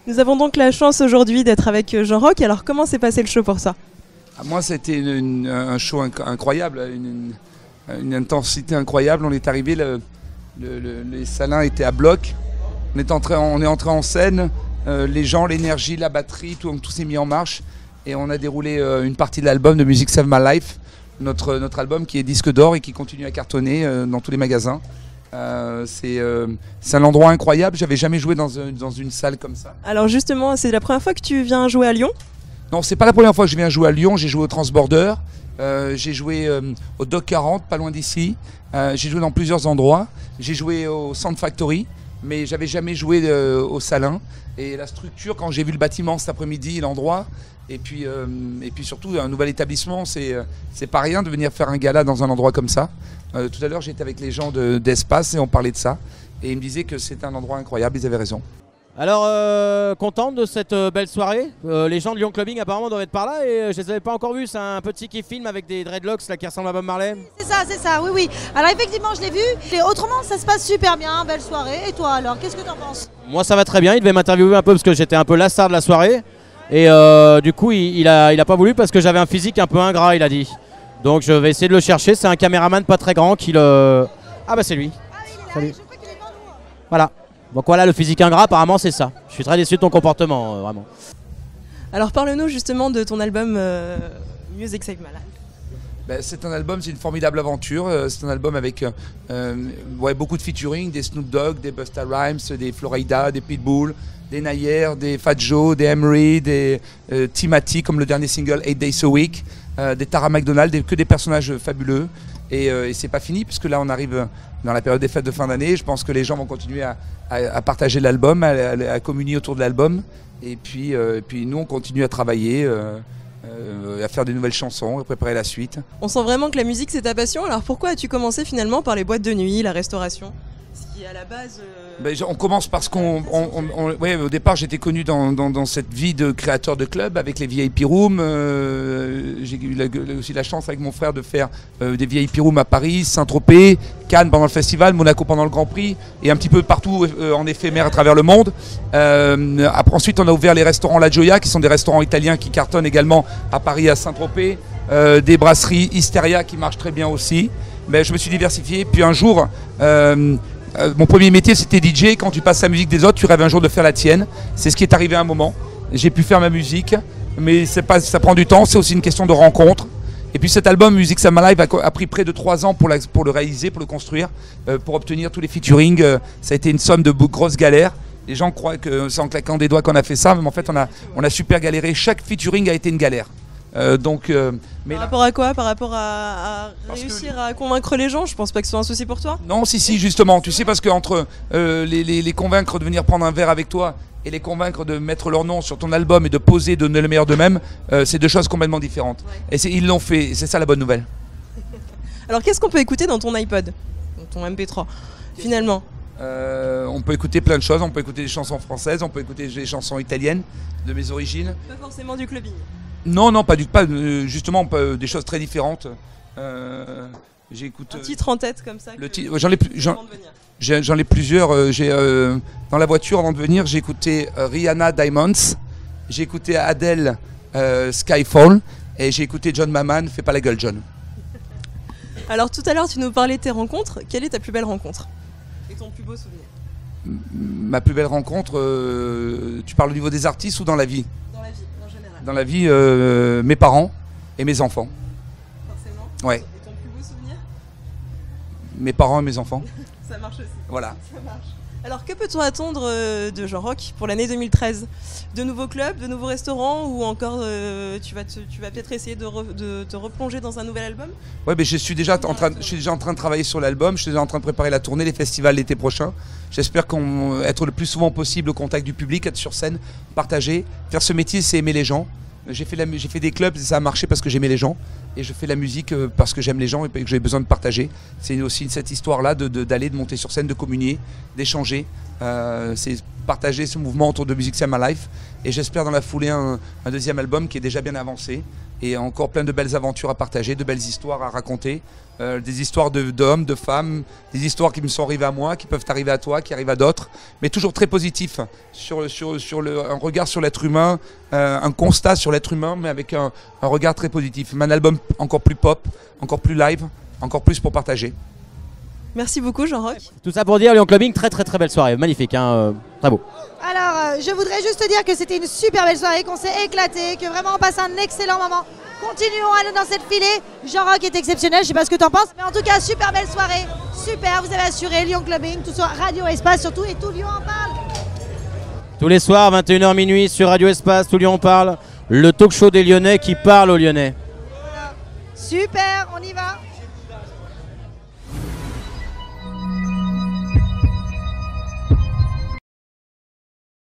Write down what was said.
Nous avons donc la chance aujourd'hui d'être avec Jean Rock. Alors comment s'est passé le show pour ça? Moi, c'était un show incroyable, une intensité incroyable. On est arrivé, les salins étaient à bloc. On est entré en scène, les gens, l'énergie, la batterie, tout s'est mis en marche. Et on a déroulé une partie de l'album de Music Save My Life, notre album qui est disque d'or et qui continue à cartonner dans tous les magasins. C'est un endroit incroyable, j'avais jamais joué dans une salle comme ça. Alors justement, c'est la première fois que tu viens jouer à Lyon? Non, c'est pas la première fois que je viens jouer à Lyon, j'ai joué au Transborder, j'ai joué au Dock 40, pas loin d'ici, j'ai joué dans plusieurs endroits, j'ai joué au Sound Factory, mais j'avais jamais joué au Salin. Et la structure, quand j'ai vu le bâtiment cet après-midi, l'endroit, et puis surtout un nouvel établissement, c'est pas rien de venir faire un gala dans un endroit comme ça. Tout à l'heure, j'étais avec les gens d'Espace et on parlait de ça. Et ils me disaient que c'était un endroit incroyable, ils avaient raison. Alors, contente de cette belle soirée. Les gens de Lyon Clubbing apparemment doivent être par là et je les avais pas encore vus. C'est un petit qui filme avec des dreadlocks là, qui ressemble à Bob Marley. C'est ça, oui. Alors effectivement, je l'ai vu. Et autrement, ça se passe super bien, belle soirée. Et toi alors, qu'est-ce que t'en penses? Moi, ça va très bien. Il devait m'interviewer un peu parce que j'étais un peu la star de la soirée. Et du coup, il a pas voulu parce que j'avais un physique un peu ingrat, il a dit. Donc je vais essayer de le chercher. C'est un caméraman pas très grand qui le... Ah bah c'est lui. Ah oui, il est là. Salut. Je crois qu'il est devant nous. Voilà. Donc voilà, le physique ingrat, apparemment, c'est ça. Je suis très déçu de ton comportement, vraiment. Alors parle-nous justement de ton album Music Save My Life. C'est un album, c'est une formidable aventure. C'est un album avec beaucoup de featuring, des Snoop Dogg, des Busta Rhymes, des Florida, des Pitbull, des Nayer, des Fat Joe, des Emery, des Timati comme le dernier single 8 Days a Week, des Tara McDonald, que des personnages fabuleux. Et c'est pas fini puisque là on arrive dans la période des fêtes de fin d'année. Je pense que les gens vont continuer à partager l'album, à communier autour de l'album. Et puis nous on continue à travailler, à faire des nouvelles chansons, à préparer la suite. On sent vraiment que la musique c'est ta passion. Alors pourquoi as-tu commencé finalement par les boîtes de nuit, la restauration? Ce qui est à la base... On commence parce au départ j'étais connu dans cette vie de créateur de club avec les VIP Rooms. J'ai eu aussi la chance avec mon frère de faire des VIP Rooms à Paris, Saint-Tropez, Cannes pendant le festival, Monaco pendant le Grand Prix et un petit peu partout en éphémère à travers le monde. Ensuite on a ouvert les restaurants La Gioia qui sont des restaurants italiens qui cartonnent également à Paris, à Saint-Tropez. Des brasseries Hysteria qui marchent très bien aussi. Mais je me suis diversifié. Puis un jour... mon premier métier c'était DJ, quand tu passes la musique des autres, tu rêves un jour de faire la tienne. C'est ce qui est arrivé à un moment. J'ai pu faire ma musique, mais ça prend du temps, c'est aussi une question de rencontre. Et puis cet album Music Save My Life a pris près de 3 ans pour le réaliser, pour le construire, pour obtenir tous les featuring. Ça a été une somme de grosses galères. Les gens croient que c'est en claquant des doigts qu'on a fait ça, mais en fait on a super galéré. Chaque featuring a été une galère. Par rapport à quoi? Par rapport à réussir à convaincre les gens? Je pense pas que ce soit un souci pour toi. Non, si, justement. Tu sais, parce qu'entre les convaincre de venir prendre un verre avec toi et les convaincre de mettre leur nom sur ton album et de poser, de donner le meilleur d'eux-mêmes, c'est deux choses complètement différentes. Ouais. Et ils l'ont fait, c'est ça la bonne nouvelle. Alors qu'est-ce qu'on peut écouter dans ton iPod, dans ton MP3, finalement? On peut écouter plein de choses, on peut écouter des chansons françaises, on peut écouter des chansons italiennes de mes origines. Pas forcément du clubbing. Non, justement, des choses très différentes. J'écoute un titre en tête comme ça. J'en ai plusieurs. Dans la voiture avant de venir, j'ai écouté Rihanna Diamonds, j'ai écouté Adele Skyfall et j'ai écouté John Maman Fais pas la gueule John. Alors tout à l'heure tu nous parlais de tes rencontres. Quelle est ta plus belle rencontre et ton plus beau souvenir? Ma plus belle rencontre, tu parles au niveau des artistes ou dans la vie? Dans la vie, mes parents et mes enfants. Forcément. Ouais. Et ton plus beau souvenir? Mes parents et mes enfants. Ça marche aussi. Voilà. Ça marche. Alors que peut-on attendre de Jean Rock pour l'année 2013? De nouveaux clubs, de nouveaux restaurants ou encore tu vas peut-être essayer de te replonger dans un nouvel album? Ouais, mais je suis déjà en train de travailler sur l'album, je suis déjà en train de préparer la tournée, les festivals l'été prochain. J'espère être le plus souvent possible au contact du public, être sur scène, partager. Faire ce métier, c'est aimer les gens. J'ai fait des clubs et ça a marché parce que j'aimais les gens. Et je fais la musique parce que j'aime les gens et que j'ai besoin de partager. C'est aussi cette histoire-là d'aller, de monter sur scène, de communier, d'échanger. C'est partager ce mouvement autour de Music C'est My Life. Et j'espère dans la foulée un deuxième album qui est déjà bien avancé. Et encore plein de belles aventures à partager, de belles histoires à raconter. Des histoires d'hommes, de femmes, des histoires qui me sont arrivées à moi, qui peuvent arriver à toi, qui arrivent à d'autres. Mais toujours très positif, un regard sur l'être humain, un constat sur l'être humain, mais avec un regard très positif. Un album encore plus pop, encore plus live, encore plus pour partager. Merci beaucoup Jean-Roch. Tout ça pour dire Lyon Clubbing, très belle soirée, magnifique, hein, très beau. Alors, je voudrais juste te dire que c'était une super belle soirée, qu'on s'est éclaté, que vraiment on passe un excellent moment. Continuons à aller dans cette filée. Jean-Roch est exceptionnel, je sais pas ce que tu en penses, mais en tout cas, super belle soirée, super, vous avez assuré Lyon Clubbing, tout sur Radio Espace surtout, et tout Lyon en parle. Tous les soirs, 21h minuit sur Radio Espace, tout Lyon en parle, le talk show des Lyonnais qui parle aux Lyonnais. Voilà. Super, on y va.